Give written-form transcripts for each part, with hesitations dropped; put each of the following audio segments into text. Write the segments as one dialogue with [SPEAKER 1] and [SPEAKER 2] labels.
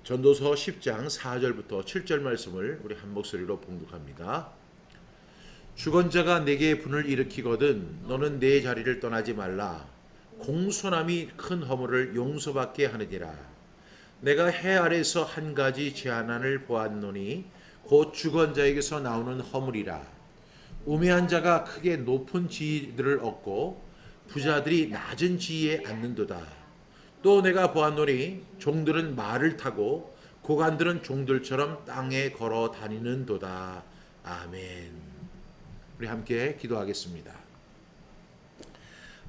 [SPEAKER 1] 전도서 10장 4절부터 7절 말씀을 우리 한 목소리로 봉독합니다. 주권자가 내게 분을 일으키거든 너는 내 자리를 떠나지 말라. 공손함이 큰 허물을 용서받게 하느니라. 내가 해 아래서 한 가지 제한안을 보았노니 곧 주권자에게서 나오는 허물이라. 우매한 자가 크게 높은 지위들을 얻고 부자들이 낮은 지위에 앉는도다. 또 내가 보았노니 종들은 말을 타고 고관들은 종들처럼 땅에 걸어 다니는도다. 아멘. 우리 함께 기도하겠습니다.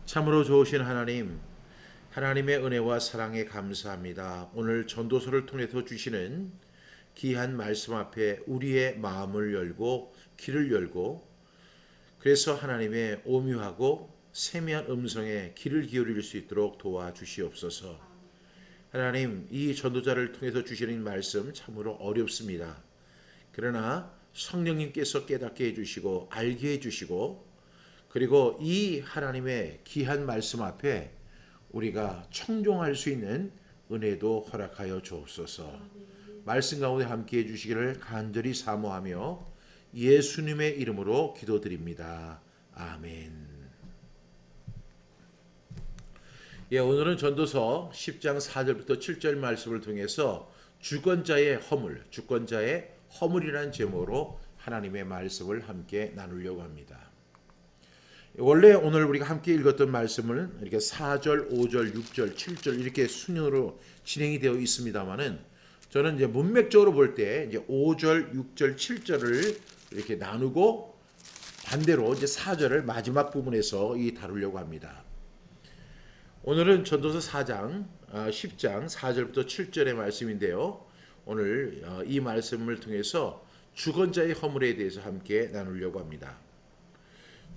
[SPEAKER 1] 참으로 좋으신 하나님, 하나님의 은혜와 사랑에 감사합니다. 오늘 전도서를 통해서 주시는 귀한 말씀 앞에 우리의 마음을 열고 귀를 열고, 그래서 하나님의 오묘하고 세미한 음성에 귀를 기울일 수 있도록 도와주시옵소서. 하나님, 이 전도자를 통해서 주시는 말씀 참으로 어렵습니다. 그러나 성령님께서 깨닫게 해주시고 알게 해주시고, 그리고 이 하나님의 귀한 말씀 앞에 우리가 청종할 수 있는 은혜도 허락하여 주옵소서. 말씀 가운데 함께 해주시기를 간절히 사모하며 예수님의 이름으로 기도드립니다. 아멘. 오늘은 전도서 10장 4절부터 7절 말씀을 통해서 주권자의 허물이라는 제목으로 하나님의 말씀을 함께 나누려고 합니다. 원래 오늘 우리가 함께 읽었던 말씀은 이렇게 4절, 5절, 6절, 7절 이렇게 순으로 진행이 되어 있습니다만은, 저는 이제 문맥적으로 볼 때 이제 5절, 6절, 7절을 이렇게 나누고 반대로 이제 4절을 마지막 부분에서 다루려고 합니다. 오늘은 전도서 10장 4절부터 7절의 말씀인데요. 오늘 이 말씀을 통해서 주권자의 허물에 대해서 함께 나누려고 합니다.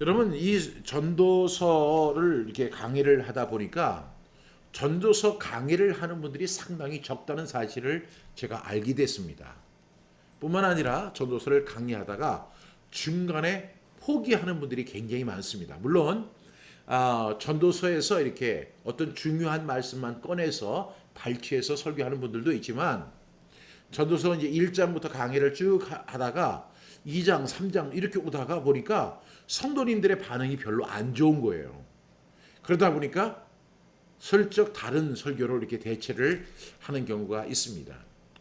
[SPEAKER 1] 여러분, 이 전도서를 이렇게 강의를 하다 보니까 전도서 강의를 하는 분들이 상당히 적다는 사실을 제가 알게 됐습니다. 뿐만 아니라 전도서를 강의하다가 중간에 포기하는 분들이 굉장히 많습니다. 물론 전도서에서 이렇게 어떤 중요한 말씀만 꺼내서 발췌해서 설교하는 분들도 있지만, 전도서 이제 1장부터 강의를 쭉 하다가 2장, 3장 이렇게 오다가 보니까 성도님들의 반응이 별로 안 좋은 거예요. 그러다 보니까 슬쩍 다른 설교로 이렇게 대체를 하는 경우가 있습니다.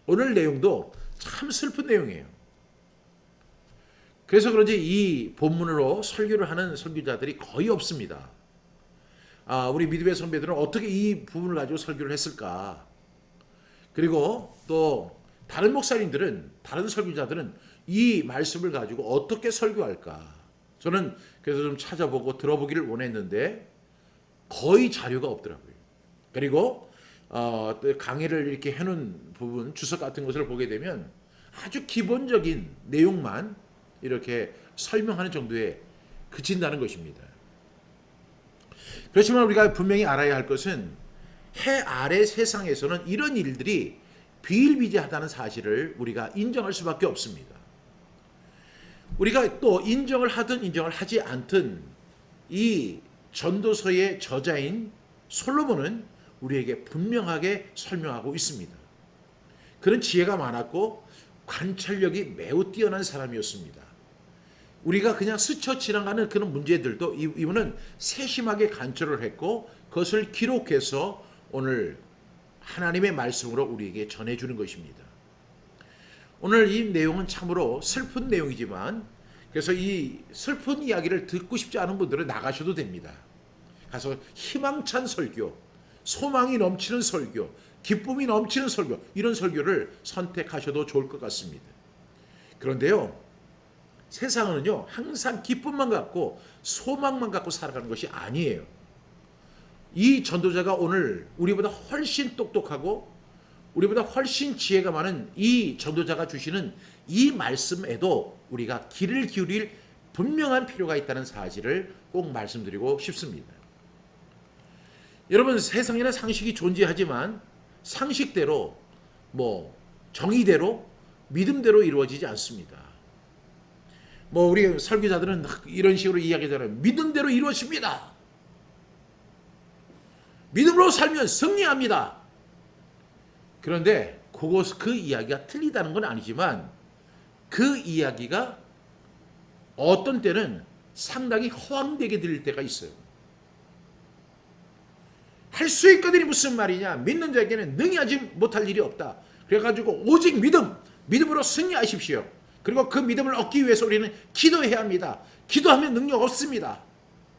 [SPEAKER 1] 오늘 내용도 참 슬픈 내용이에요. 그래서 그런지 이 본문으로 설교를 하는 설교자들이 거의 없습니다. 우리 믿음의 선배들은 어떻게 이 부분을 가지고 설교를 했을까? 그리고 또 다른 목사님들은, 다른 설교자들은 이 말씀을 가지고 어떻게 설교할까? 저는 그래서 좀 찾아보고 들어보기를 원했는데 거의 자료가 없더라고요. 그리고 강의를 이렇게 해놓은 부분, 주석 같은 것을 보게 되면 아주 기본적인 내용만 이렇게 설명하는 정도에 그친다는 것입니다. 그렇지만 우리가 분명히 알아야 할 것은 해 아래 세상에서는 이런 일들이 비일비재하다는 사실을 우리가 인정할 수밖에 없습니다. 우리가 또 인정을 하든 인정을 하지 않든 이 전도서의 저자인 솔로몬은 우리에게 분명하게 설명하고 있습니다. 그런 지혜가 많았고 관찰력이 매우 뛰어난 사람이었습니다. 우리가 그냥 스쳐 지나가는 그런 문제들도 이분은 세심하게 관찰을 했고 그것을 기록해서 오늘 하나님의 말씀으로 우리에게 전해주는 것입니다. 오늘 이 내용은 참으로 슬픈 내용이지만, 그래서 이 슬픈 이야기를 듣고 싶지 않은 분들은 나가셔도 됩니다. 가서 희망찬 설교, 소망이 넘치는 설교, 기쁨이 넘치는 설교, 이런 설교를 선택하셔도 좋을 것 같습니다. 그런데요, 세상은요 항상 기쁨만 갖고 소망만 갖고 살아가는 것이 아니에요. 이 전도자가 오늘 우리보다 훨씬 똑똑하고 우리보다 훨씬 지혜가 많은 이 전도자가 주시는 이 말씀에도 우리가 귀를 기울일 분명한 필요가 있다는 사실을 꼭 말씀드리고 싶습니다. 여러분, 세상에는 상식이 존재하지만 상식대로, 정의대로, 믿음대로 이루어지지 않습니다. 우리 설교자들은 이런 식으로 이야기하잖아요. 믿음대로 이루어집니다. 믿음으로 살면 승리합니다. 그런데 그 이야기가 틀리다는 건 아니지만 그 이야기가 어떤 때는 상당히 허황되게 들릴 때가 있어요. 할 수 있거든이 무슨 말이냐? 믿는 자에게는 능히 하지 못할 일이 없다. 그래가지고 오직 믿음으로 승리하십시오. 그리고 그 믿음을 얻기 위해서 우리는 기도해야 합니다. 기도하면 능력 없습니다.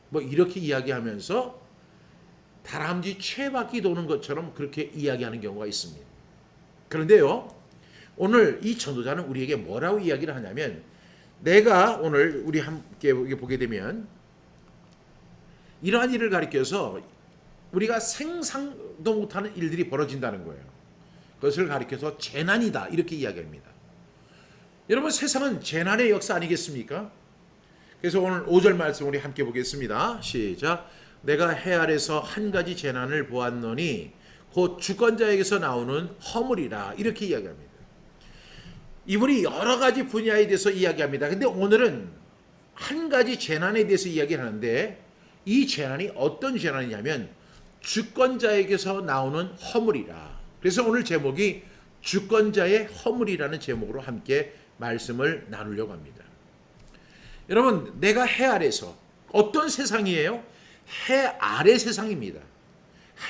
[SPEAKER 1] 뭐 이렇게 이야기하면서 다람쥐 쇠바퀴 도는 것처럼 그렇게 이야기하는 경우가 있습니다. 그런데요, 오늘 이 전도자는 우리에게 뭐라고 이야기를 하냐면, 내가 오늘 우리 함께 보게 되면 이러한 일을 가리켜서 우리가 생상도 못하는 일들이 벌어진다는 거예요. 그것을 가리켜서 재난이다 이렇게 이야기합니다. 여러분, 세상은 재난의 역사 아니겠습니까? 그래서 오늘 5절 말씀 우리 함께 보겠습니다. 시작. 내가 해 아래서 한 가지 재난을 보았노니 곧 주권자에게서 나오는 허물이라 이렇게 이야기합니다. 이분이 여러 가지 분야에 대해서 이야기합니다. 근데 오늘은 한 가지 재난에 대해서 이야기를 하는데, 이 재난이 어떤 재난이냐면 주권자에게서 나오는 허물이라. 그래서 오늘 제목이 주권자의 허물이라는 제목으로 함께 말씀을 나누려고 합니다. 여러분, 내가 해 아래서, 어떤 세상이에요? 해 아래 세상입니다.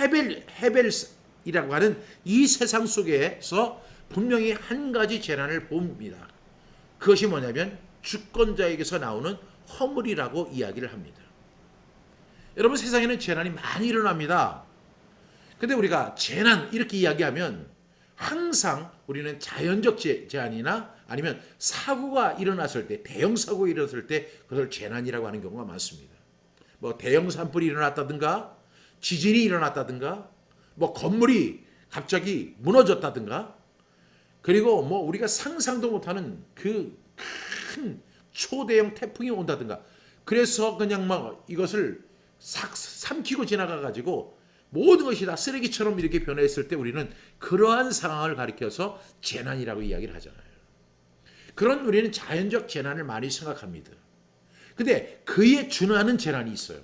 [SPEAKER 1] 헤벨이라고 하는 이 세상 속에서 분명히 한 가지 재난을 봅니다. 그것이 뭐냐면 주권자에게서 나오는 허물이라고 이야기를 합니다. 여러분, 세상에는 재난이 많이 일어납니다. 근데 우리가 재난 이렇게 이야기하면 항상 우리는 자연적 재난이나 아니면 사고가 일어났을 때, 대형 사고가 일어났을 때 그것을 재난이라고 하는 경우가 많습니다. 뭐 대형 산불이 일어났다든가, 지진이 일어났다든가, 뭐 건물이 갑자기 무너졌다든가, 그리고 뭐 우리가 상상도 못하는 그 큰 초대형 태풍이 온다든가, 그래서 그냥 막 이것을 싹 삼키고 지나가 가지고 모든 것이 다 쓰레기처럼 이렇게 변했을 때 우리는 그러한 상황을 가리켜서 재난이라고 이야기를 하잖아요. 그런 우리는 자연적 재난을 많이 생각합니다. 근데 그에 준하는 재난이 있어요.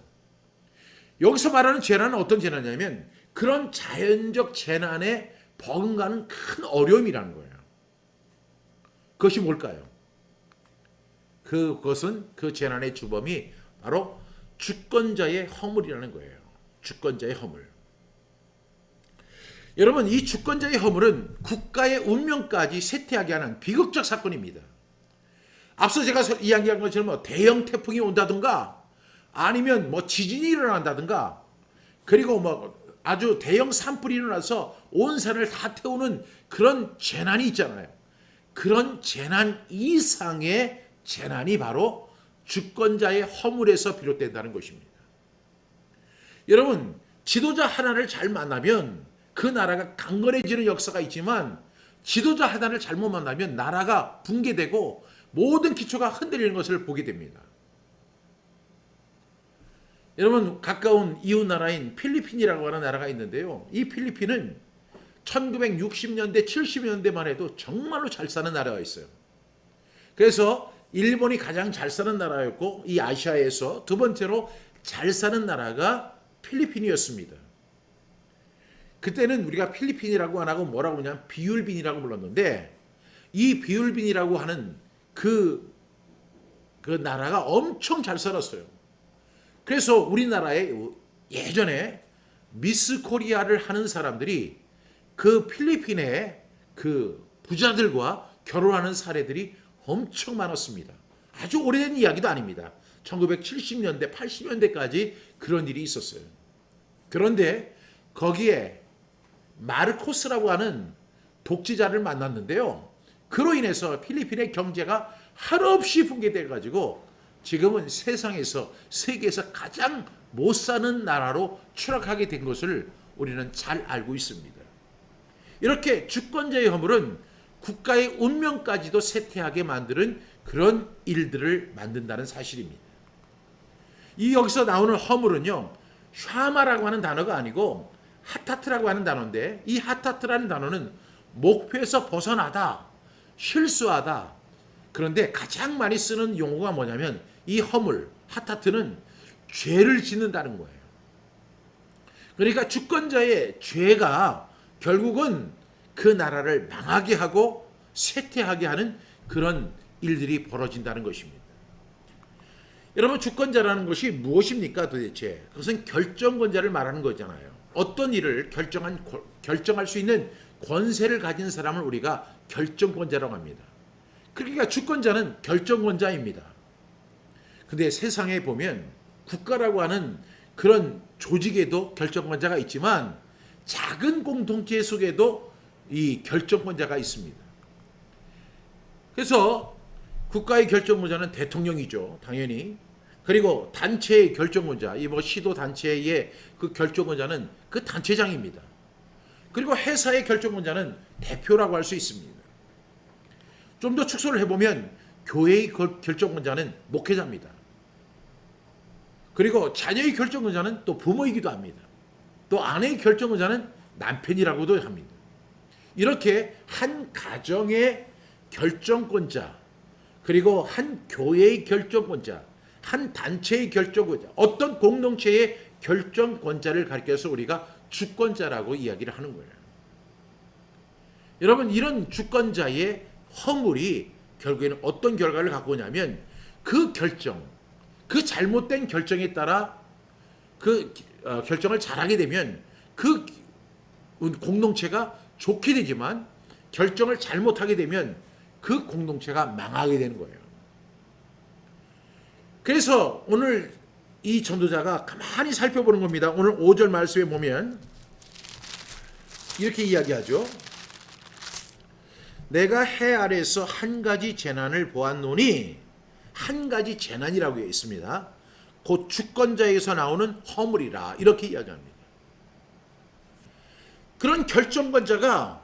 [SPEAKER 1] 여기서 말하는 재난은 어떤 재난이냐면 그런 자연적 재난에 버금가는 큰 어려움이라는 거예요. 그것이 뭘까요? 그것은 그 재난의 주범이 바로 주권자의 허물이라는 거예요. 주권자의 허물. 여러분, 이 주권자의 허물은 국가의 운명까지 쇠퇴하게 하는 비극적 사건입니다. 앞서 제가 이야기한 것처럼 뭐 대형 태풍이 온다든가, 아니면 뭐 지진이 일어난다든가, 그리고 뭐 아주 대형 산불이 일어나서 온 산을 다 태우는 그런 재난이 있잖아요. 그런 재난 이상의 재난이 바로 주권자의 허물에서 비롯된다는 것입니다. 여러분, 지도자 하나를 잘 만나면 그 나라가 강건해지는 역사가 있지만, 지도자 하나를 잘못 만나면 나라가 붕괴되고 모든 기초가 흔들리는 것을 보게 됩니다. 여러분, 가까운 이웃 나라인 필리핀이라고 하는 나라가 있는데요. 이 필리핀은 1960년대, 70년대만 해도 정말로 잘 사는 나라가 있어요. 그래서 일본이 가장 잘 사는 나라였고, 이 아시아에서 두 번째로 잘 사는 나라가 필리핀이었습니다. 그때는 우리가 필리핀이라고 안 하고 뭐라고 그냥 비율빈이라고 불렀는데, 이 비율빈이라고 하는 그 나라가 엄청 잘 살았어요. 그래서 우리나라에 예전에 미스 코리아를 하는 사람들이 그 필리핀의 그 부자들과 결혼하는 사례들이 엄청 많았습니다. 아주 오래된 이야기도 아닙니다. 1970년대, 80년대까지 그런 일이 있었어요. 그런데 거기에 마르코스라고 하는 독재자를 만났는데요. 그로 인해서 필리핀의 경제가 한없이 붕괴돼 가지고 지금은 세계에서 가장 못 사는 나라로 추락하게 된 것을 우리는 잘 알고 있습니다. 이렇게 주권자의 허물은 국가의 운명까지도 쇠퇴하게 만드는 그런 일들을 만든다는 사실입니다. 이 여기서 나오는 허물은요, 샤마라고 하는 단어가 아니고 하타트라고 하는 단어인데, 이 하타트라는 단어는 목표에서 벗어나다, 실수하다. 그런데 가장 많이 쓰는 용어가 뭐냐면 이 허물, 하타트는 죄를 짓는다는 거예요. 그러니까 주권자의 죄가 결국은 그 나라를 망하게 하고 쇠퇴하게 하는 그런 일들이 벌어진다는 것입니다. 여러분, 주권자라는 것이 무엇입니까 도대체? 그것은 결정권자를 말하는 거잖아요. 어떤 일을 결정할 수 있는 권세를 가진 사람을 우리가 결정권자라고 합니다. 그러니까 주권자는 결정권자입니다. 근데 세상에 보면 국가라고 하는 그런 조직에도 결정권자가 있지만 작은 공동체 속에도 이 결정권자가 있습니다. 그래서 국가의 결정권자는 대통령이죠, 당연히. 그리고 단체의 결정권자, 이 시도 단체의 그 결정권자는 그 단체장입니다. 그리고 회사의 결정권자는 대표라고 할 수 있습니다. 좀 더 축소를 해보면 교회의 결정권자는 목회자입니다. 그리고 자녀의 결정권자는 또 부모이기도 합니다. 또 아내의 결정권자는 남편이라고도 합니다. 이렇게 한 가정의 결정권자, 그리고 한 교회의 결정권자, 한 단체의 결정권자, 어떤 공동체의 결정권자를 가리켜서 우리가 주권자라고 이야기를 하는 거예요. 여러분, 이런 주권자의 허물이 결국에는 어떤 결과를 갖고 오냐면 그 결정, 그 잘못된 결정에 따라 그 결정을 잘하게 되면 그 공동체가 좋게 되지만 결정을 잘못하게 되면 그 공동체가 망하게 되는 거예요. 그래서 오늘 이 전도자가 가만히 살펴보는 겁니다. 오늘 5절 말씀에 보면 이렇게 이야기하죠. 내가 해 아래에서 한 가지 재난을 보았노니, 한 가지 재난이라고 있습니다. 곧 주권자에게서 나오는 허물이라, 이렇게 이야기합니다. 그런 결정권자가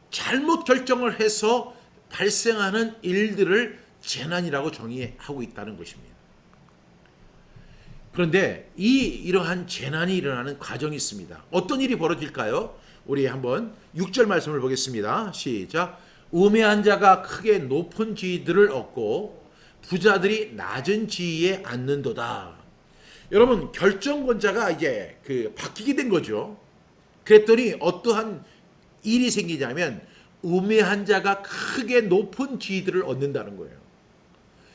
[SPEAKER 1] 잘못 결정을 해서 발생하는 일들을 재난이라고 정의하고 있다는 것입니다. 그런데 이러한 재난이 일어나는 과정이 있습니다. 어떤 일이 벌어질까요? 우리 한번 6절 말씀을 보겠습니다. 시작. 우매한 자가 크게 높은 지위들을 얻고 부자들이 낮은 지위에 앉는도다. 여러분, 결정권자가 이제 바뀌게 된 거죠. 그랬더니 어떠한 일이 생기냐면 우매한 자가 크게 높은 지위들을 얻는다는 거예요.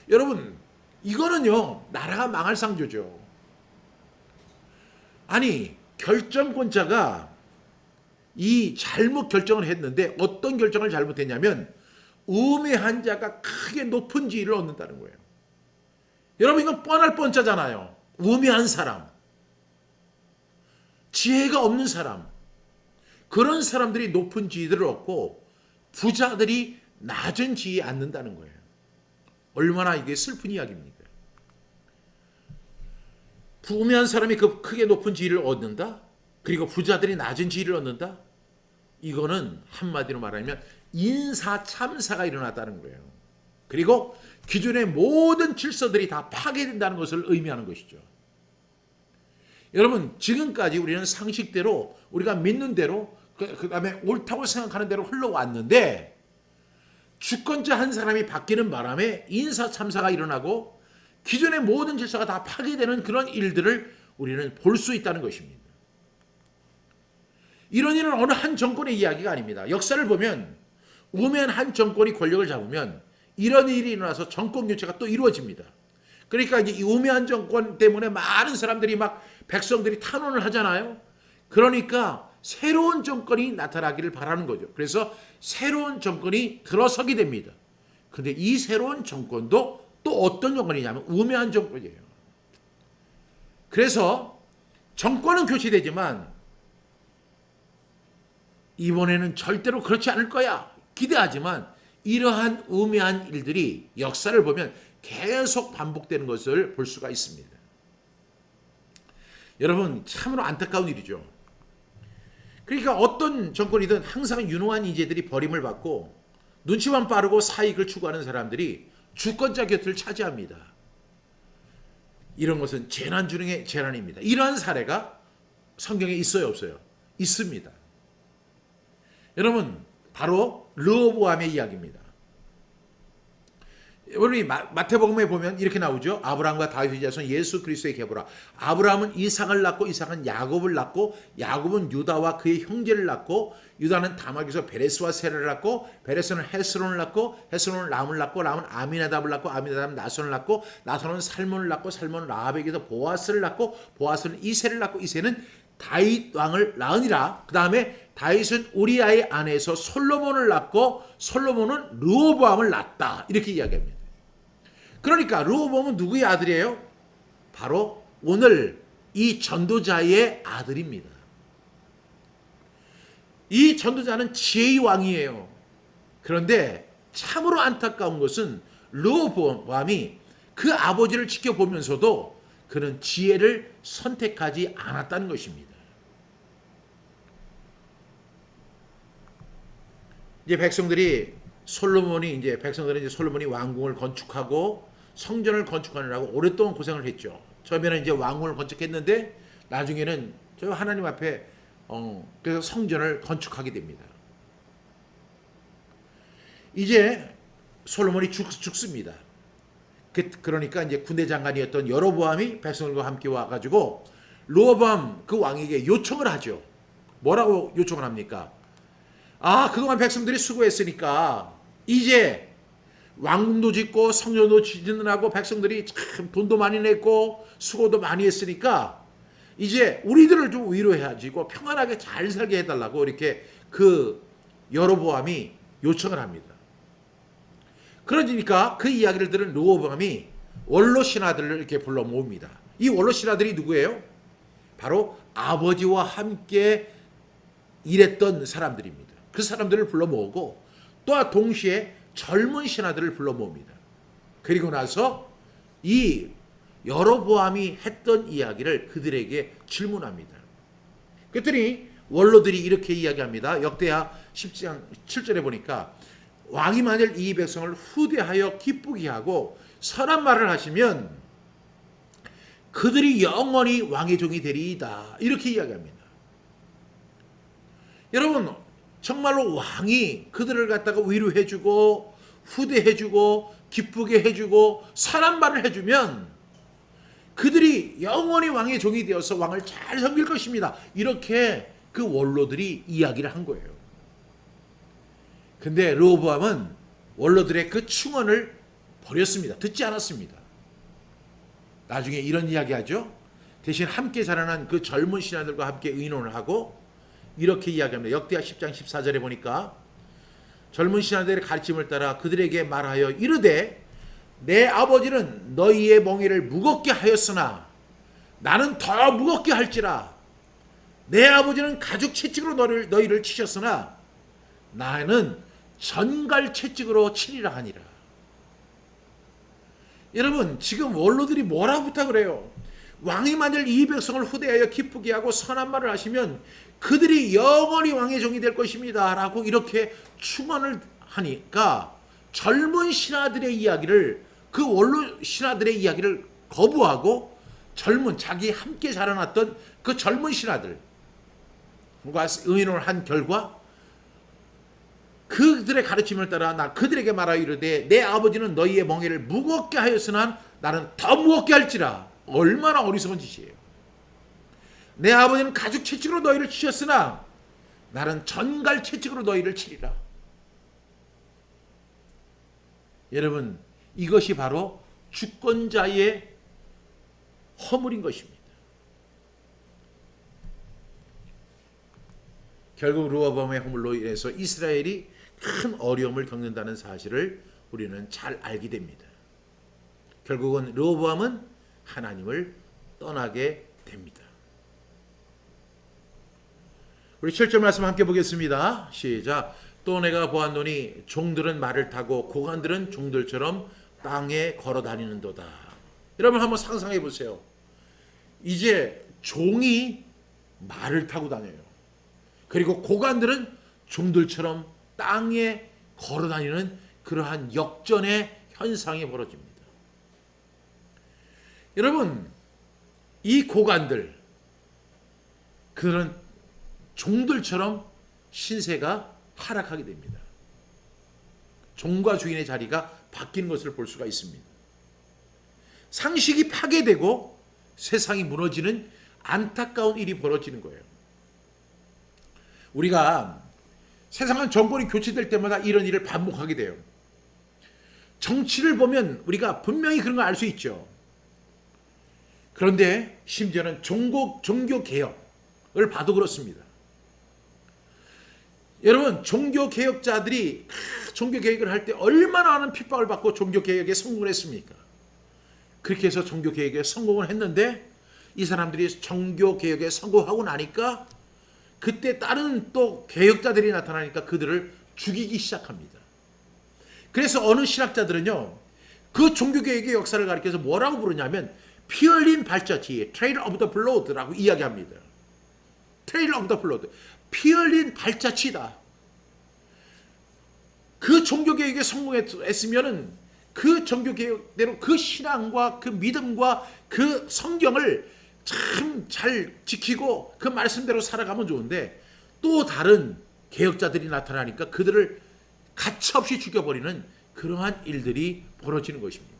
[SPEAKER 1] 여러분, 이거는요, 나라가 망할 상조죠. 아니, 결정권자가 이 잘못 결정을 했는데 어떤 결정을 잘못했냐면 우매한 자가 크게 높은 지위를 얻는다는 거예요. 여러분, 이건 뻔할 뻔짜잖아요. 우매한 사람, 지혜가 없는 사람, 그런 사람들이 높은 지위들을 얻고 부자들이 낮은 지위에 앉는다는 거예요. 얼마나 이게 슬픈 이야기입니까? 우매한 사람이 그 크게 높은 지위를 얻는다? 그리고 부자들이 낮은 지위를 얻는다? 이거는 한마디로 말하면 인사참사가 일어났다는 거예요. 그리고 기존의 모든 질서들이 다 파괴된다는 것을 의미하는 것이죠. 여러분, 지금까지 우리는 상식대로, 우리가 믿는 대로, 그 다음에 옳다고 생각하는 대로 흘러왔는데 주권자 한 사람이 바뀌는 바람에 인사참사가 일어나고 기존의 모든 질서가 다 파괴되는 그런 일들을 우리는 볼 수 있다는 것입니다. 이런 일은 어느 한 정권의 이야기가 아닙니다. 역사를 보면 우매한 한 정권이 권력을 잡으면 이런 일이 일어나서 정권 교체가 또 이루어집니다. 그러니까 이제 이 우매한 정권 때문에 많은 사람들이 막 백성들이 탄원을 하잖아요. 그러니까 새로운 정권이 나타나기를 바라는 거죠. 그래서 새로운 정권이 들어서게 됩니다. 그런데 이 새로운 정권도 또 어떤 정권이냐면 우매한 정권이에요. 그래서 정권은 교체되지만 이번에는 절대로 그렇지 않을 거야 기대하지만 이러한 우매한 일들이 역사를 보면 계속 반복되는 것을 볼 수가 있습니다. 여러분, 참으로 안타까운 일이죠. 그러니까 어떤 정권이든 항상 유능한 인재들이 버림을 받고 눈치만 빠르고 사익을 추구하는 사람들이 주권자 곁을 차지합니다. 이런 것은 재난 중의 재난입니다. 이러한 사례가 성경에 있어요, 없어요? 있습니다. 여러분, 바로 르호보암의 이야기입니다. 우리 마태복음에 보면 이렇게 나오죠. 아브라함과 다윗의 자손 예수 그리스도의 계보라. 아브라함은 이삭을 낳고 이삭은 야곱을 낳고 야곱은 유다와 그의 형제를 낳고 유다는 다막에서 베레스와 세라를 낳고 베레스는 헤스론을 낳고 헤스론은 람을 낳고 람은 아미나답을 낳고 아미나답은 나손을 낳고 나손은 살몬을 낳고 살몬은 라합에게서 보아스를 낳고 보아스는 이새를 낳고 이새는 다윗 왕을 낳으니라. 그 다음에 다윗은 우리아의 아내에서 솔로몬을 낳고 솔로몬은 르호보암을 낳았다. 이렇게 이야기합니다. 그러니까 르호보암은 누구의 아들이에요? 바로 오늘 이 전도자의 아들입니다. 이 전도자는 지혜의 왕이에요. 그런데 참으로 안타까운 것은 르호보암이 그 아버지를 지켜보면서도 그는 지혜를 선택하지 않았다는 것입니다. 이제 백성들이 솔로몬이 왕궁을 건축하고 성전을 건축하느라고 오랫동안 고생을 했죠. 처음에는 이제 왕궁을 건축했는데 나중에는 저 하나님 앞에 그래서 성전을 건축하게 됩니다. 이제 솔로몬이 죽습니다. 그러니까 이제 군대 장관이었던 여로보암이 백성들과 함께 와가지고 르호보암 그 왕에게 요청을 하죠. 뭐라고 요청을 합니까? 그동안 백성들이 수고했으니까 이제 왕궁도 짓고 성전도 짓느라고 백성들이 참 돈도 많이 냈고 수고도 많이 했으니까 이제 우리들을 좀 위로해가지고 평안하게 잘 살게 해달라고 이렇게 그 여로보암이 요청을 합니다. 그러니까 그 이야기를 들은 르호보암이 원로 신하들을 이렇게 불러 모읍니다. 이 원로 신하들이 누구예요? 바로 아버지와 함께 일했던 사람들입니다. 그 사람들을 불러 모으고 또 동시에 젊은 신하들을 불러 모읍니다. 그리고 나서 이 여로보암이 했던 이야기를 그들에게 질문합니다. 그랬더니 원로들이 이렇게 이야기합니다. 역대하 10장 7절에 보니까 왕이 만일 이 백성을 후대하여 기쁘게 하고 선한 말을 하시면 그들이 영원히 왕의 종이 되리이다. 이렇게 이야기합니다. 여러분 정말로 왕이 그들을 갖다가 위로해주고 후대해주고 기쁘게 해주고 선한 말을 해주면 그들이 영원히 왕의 종이 되어서 왕을 잘 섬길 것입니다. 이렇게 그 원로들이 이야기를 한 거예요. 근데 르호보암은 원로들의 그 충언을 버렸습니다. 듣지 않았습니다. 나중에 이런 이야기하죠. 대신 함께 자라난 그 젊은 신하들과 함께 의논을 하고 이렇게 이야기합니다. 역대하 10장 14절에 보니까 젊은 신하들의 가르침을 따라 그들에게 말하여 이르되 내 아버지는 너희의 멍에를 무겁게 하였으나 나는 더 무겁게 할지라. 내 아버지는 가죽 채찍으로 너희를 치셨으나 나는 전갈 채찍으로 치리라 하니라. 여러분 지금 원로들이 뭐라고 부탁을 해요? 왕이 만일 이 백성을 후대하여 기쁘게 하고 선한 말을 하시면 그들이 영원히 왕의 종이 될 것입니다 라고 이렇게 충언을 하니까 젊은 신하들의 이야기를 그 원로 신하들의 이야기를 거부하고 젊은 자기 함께 자라났던 그 젊은 신하들과 의논을 한 결과 그들의 가르침을 따라 그들에게 말하여 이르되 내 아버지는 너희의 멍에를 무겁게 하였으나 나는 더 무겁게 할지라. 얼마나 어리석은 짓이에요. 내 아버지는 가죽 채찍으로 너희를 치셨으나 나는 전갈 채찍으로 너희를 치리라. 여러분 이것이 바로 주권자의 허물인 것입니다. 결국 르호보암의 허물로 인해서 이스라엘이 큰 어려움을 겪는다는 사실을 우리는 잘 알게 됩니다. 결국은 르호보암은 하나님을 떠나게 됩니다. 우리 7절 말씀 함께 보겠습니다. 시작. 또 내가 보았노니 종들은 말을 타고 고관들은 종들처럼 땅에 걸어 다니는도다. 여러분 한번 상상해 보세요. 이제 종이 말을 타고 다녀요. 그리고 고관들은 종들처럼 땅에 걸어 다니는 그러한 역전의 현상이 벌어집니다. 여러분 이 고관들 그런 종들처럼 신세가 하락하게 됩니다. 종과 주인의 자리가 바뀌는 것을 볼 수가 있습니다. 상식이 파괴되고 세상이 무너지는 안타까운 일이 벌어지는 거예요. 우리가 세상은 정권이 교체될 때마다 이런 일을 반복하게 돼요. 정치를 보면 우리가 분명히 그런 걸 알 수 있죠. 그런데 심지어는 종교개혁을 봐도 그렇습니다. 여러분, 종교개혁자들이 종교개혁을 할 때 얼마나 많은 핍박을 받고 종교개혁에 성공을 했습니까? 그렇게 해서 종교개혁에 성공을 했는데 이 사람들이 종교개혁에 성공하고 나니까 그때 다른 또 개혁자들이 나타나니까 그들을 죽이기 시작합니다. 그래서 어느 신학자들은요, 그 종교개혁의 역사를 가리켜서 뭐라고 부르냐면 피 흘린 발자취, Trail of the Blood라고 이야기합니다. Trail of the Blood, 피 흘린 발자취다. 그 종교개혁에 성공했으면은 그 종교개혁대로 그 신앙과 그 믿음과 그 성경을 참 잘 지키고 그 말씀대로 살아가면 좋은데 또 다른 개혁자들이 나타나니까 그들을 가차없이 죽여버리는 그러한 일들이 벌어지는 것입니다.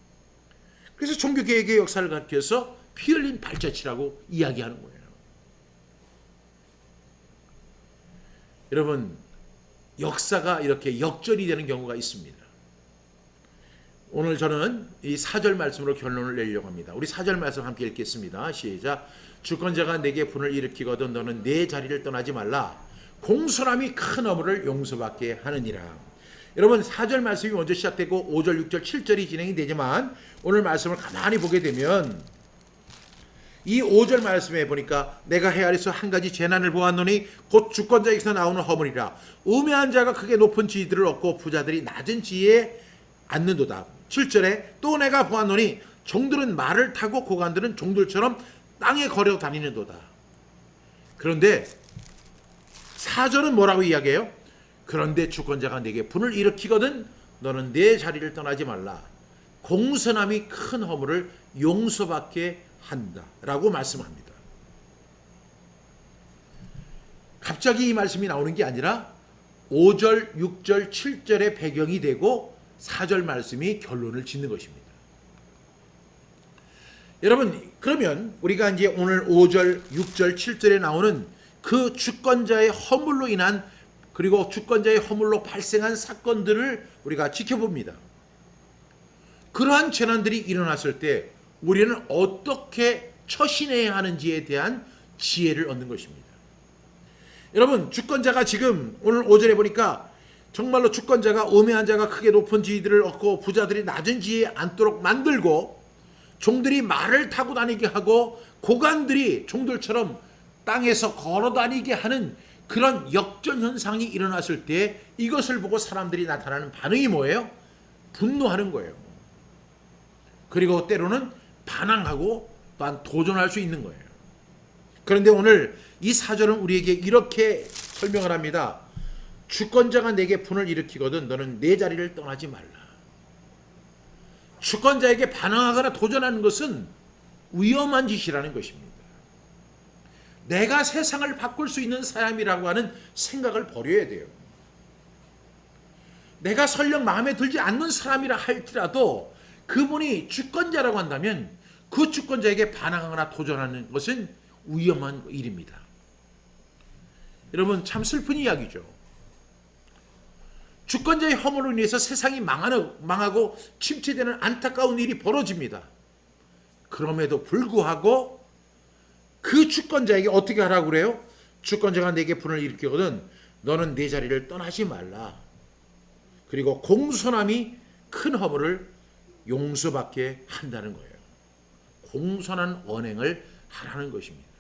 [SPEAKER 1] 그래서 종교개혁의 역사를 가리켜서 피 흘린 발자취라고 이야기하는 거예요. 여러분, 역사가 이렇게 역전이 되는 경우가 있습니다. 오늘 저는 이 4절 말씀으로 결론을 내려고 합니다. 우리 4절 말씀 함께 읽겠습니다. 시작. 주권자가 내게 분을 일으키거든 너는 내 자리를 떠나지 말라. 공손함이 큰 어물을 용서받게 하느니라. 여러분, 4절 말씀이 먼저 시작되고 5절, 6절, 7절이 진행이 되지만 오늘 말씀을 가만히 보게 되면 이 5절 말씀에 보니까 내가 헤아려서 한 가지 재난을 보았노니 곧 주권자에게서 나오는 허물이라. 우매한 자가 크게 높은 지위들을 얻고 부자들이 낮은 지위에 앉는도다. 7절에 또 내가 보았노니 종들은 말을 타고 고관들은 종들처럼 땅에 걸어 다니는도다. 그런데 4절은 뭐라고 이야기해요? 그런데 주권자가 내게 분을 일으키거든 너는 내 자리를 떠나지 말라. 공손함이 큰 허물을 용서받게 한다 라고 말씀합니다. 갑자기 이 말씀이 나오는 게 아니라 5절, 6절, 7절의 배경이 되고 4절 말씀이 결론을 짓는 것입니다. 여러분, 그러면 우리가 이제 오늘 5절, 6절, 7절에 나오는 그 주권자의 허물로 인한 그리고 주권자의 허물로 발생한 사건들을 우리가 지켜봅니다. 그러한 재난들이 일어났을 때 우리는 어떻게 처신해야 하는지에 대한 지혜를 얻는 것입니다. 여러분, 주권자가 지금 오늘 5절에 보니까 정말로 주권자가 우매한 자가 크게 높은 지위들을 얻고 부자들이 낮은 지위에 앉도록 만들고 종들이 말을 타고 다니게 하고 고관들이 종들처럼 땅에서 걸어 다니게 하는 그런 역전 현상이 일어났을 때 이것을 보고 사람들이 나타나는 반응이 뭐예요? 분노하는 거예요. 그리고 때로는 반항하고 또한 도전할 수 있는 거예요. 그런데 오늘 이 4절은 우리에게 이렇게 설명을 합니다. 주권자가 내게 분을 일으키거든 너는 내 자리를 떠나지 말라. 주권자에게 반항하거나 도전하는 것은 위험한 짓이라는 것입니다. 내가 세상을 바꿀 수 있는 사람이라고 하는 생각을 버려야 돼요. 내가 설령 마음에 들지 않는 사람이라 할지라도 그분이 주권자라고 한다면 그 주권자에게 반항하거나 도전하는 것은 위험한 일입니다. 여러분, 참 슬픈 이야기죠. 주권자의 허물로 인해서 세상이 망하고 침체되는 안타까운 일이 벌어집니다. 그럼에도 불구하고 그 주권자에게 어떻게 하라고 그래요? 주권자가 내게 분을 일으키거든 너는 내 자리를 떠나지 말라. 그리고 공손함이 큰 허물을 용서받게 한다는 거예요. 공손한 언행을 하라는 것입니다.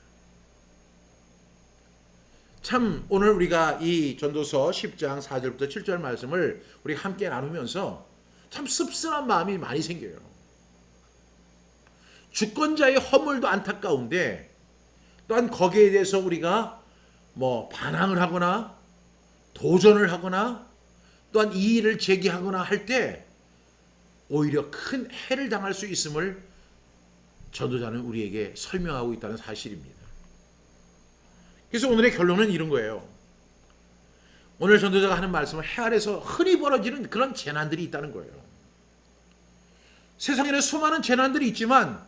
[SPEAKER 1] 참 오늘 우리가 이 전도서 10장 4절부터 7절 말씀을 우리 함께 나누면서 참 씁쓸한 마음이 많이 생겨요. 주권자의 허물도 안타까운데 또한 거기에 대해서 우리가 반항을 하거나 도전을 하거나 또한 이의를 제기하거나 할 때 오히려 큰 해를 당할 수 있음을 전도자는 우리에게 설명하고 있다는 사실입니다. 그래서 오늘의 결론은 이런 거예요. 오늘 전도자가 하는 말씀은 해 아래서 흔히 벌어지는 그런 재난들이 있다는 거예요. 세상에는 수많은 재난들이 있지만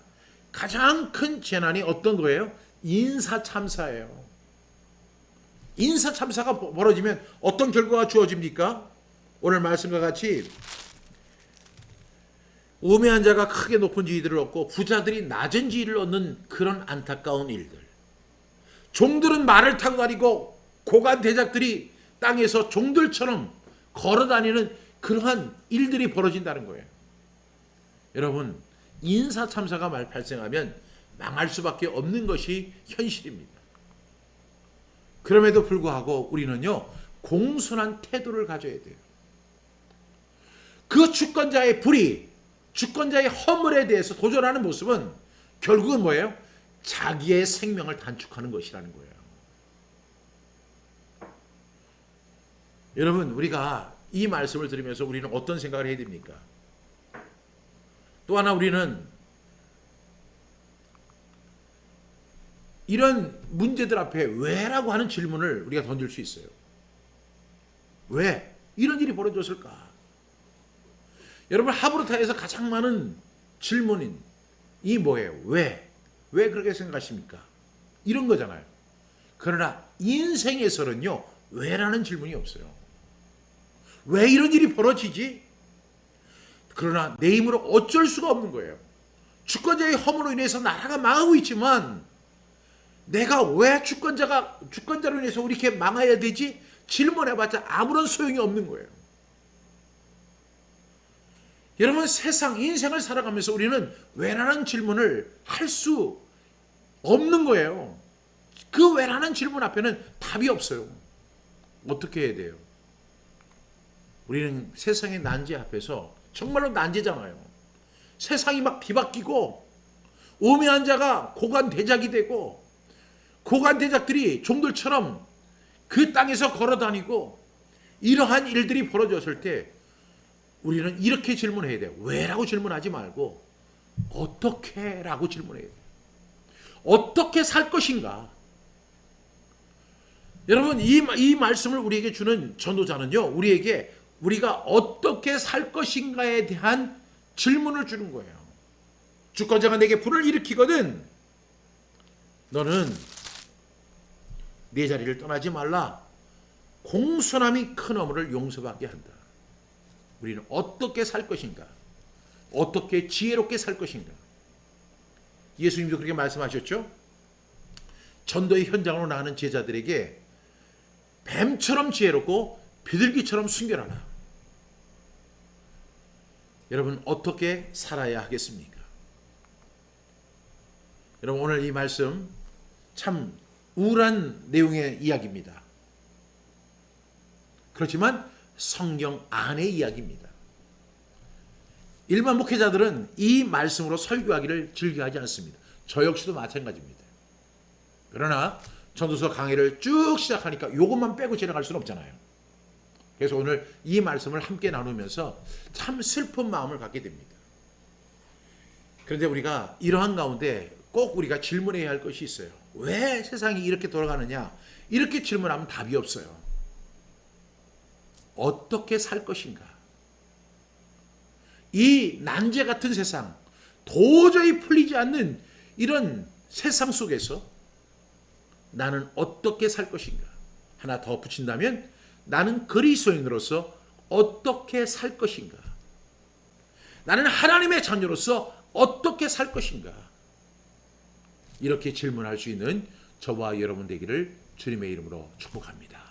[SPEAKER 1] 가장 큰 재난이 어떤 거예요? 인사참사예요. 인사참사가 벌어지면 어떤 결과가 주어집니까? 오늘 말씀과 같이 우매한 자가 크게 높은 지위들을 얻고 부자들이 낮은 지위를 얻는 그런 안타까운 일들. 종들은 말을 타고 다니고 고관 대작들이 땅에서 종들처럼 걸어다니는 그러한 일들이 벌어진다는 거예요. 여러분, 인사참사가 발생하면 망할 수밖에 없는 것이 현실입니다. 그럼에도 불구하고 우리는요, 공손한 태도를 가져야 돼요. 그 주권자의 불의, 주권자의 허물에 대해서 도전하는 모습은 결국은 뭐예요? 자기의 생명을 단축하는 것이라는 거예요. 여러분, 우리가 이 말씀을 들으면서 우리는 어떤 생각을 해야 됩니까? 또 하나 우리는 이런 문제들 앞에 왜라고 하는 질문을 우리가 던질 수 있어요. 왜? 이런 일이 벌어졌을까? 여러분, 하브루타에서 가장 많은 질문인 이 뭐예요? 왜? 왜 그렇게 생각하십니까? 이런 거잖아요. 그러나 인생에서는요, 왜라는 질문이 없어요. 왜 이런 일이 벌어지지? 그러나 내 힘으로 어쩔 수가 없는 거예요. 주권자의 허물로 인해서 나라가 망하고 있지만 내가 왜 주권자로 인해서 우리 이렇게 망해야 되지? 질문해봤자 아무런 소용이 없는 거예요. 여러분, 세상 인생을 살아가면서 우리는 왜라는 질문을 할 수 없는 거예요. 그 왜라는 질문 앞에는 답이 없어요. 어떻게 해야 돼요? 우리는 세상의 난제 앞에서 정말로 난제잖아요. 세상이 막 뒤바뀌고 우매한 자가 고관 대작이 되고 고관 대작들이 종들처럼 그 땅에서 걸어다니고 이러한 일들이 벌어졌을 때 우리는 이렇게 질문해야 돼요. 왜라고 질문하지 말고 어떻게 라고 질문해야 돼요. 어떻게 살 것인가? 여러분, 이 말씀을 우리에게 주는 전도자는요, 우리에게 우리가 어떻게 살 것인가에 대한 질문을 주는 거예요. 주권자가 내게 불을 일으키거든 너는 네 자리를 떠나지 말라. 공손함이 큰 허물을 용서받게 한다. 우리는 어떻게 살 것인가? 어떻게 지혜롭게 살 것인가? 예수님도 그렇게 말씀하셨죠? 전도의 현장으로 나가는 제자들에게 뱀처럼 지혜롭고 비둘기처럼 순결하라. 여러분, 어떻게 살아야 하겠습니까? 여러분, 오늘 이 말씀 참 우울한 내용의 이야기입니다. 그렇지만 성경 안의 이야기입니다. 일반 목회자들은 이 말씀으로 설교하기를 즐겨하지 않습니다. 저 역시도 마찬가지입니다. 그러나 전도서 강의를 쭉 시작하니까 이것만 빼고 지나갈 수는 없잖아요. 그래서 오늘 이 말씀을 함께 나누면서 참 슬픈 마음을 갖게 됩니다. 그런데 우리가 이러한 가운데 꼭 우리가 질문해야 할 것이 있어요. 왜 세상이 이렇게 돌아가느냐? 이렇게 질문하면 답이 없어요. 어떻게 살 것인가? 이 난제 같은 세상, 도저히 풀리지 않는 이런 세상 속에서 나는 어떻게 살 것인가? 하나 더 붙인다면 나는 그리스도인으로서 어떻게 살 것인가? 나는 하나님의 자녀로서 어떻게 살 것인가? 이렇게 질문할 수 있는 저와 여러분 되기를 주님의 이름으로 축복합니다.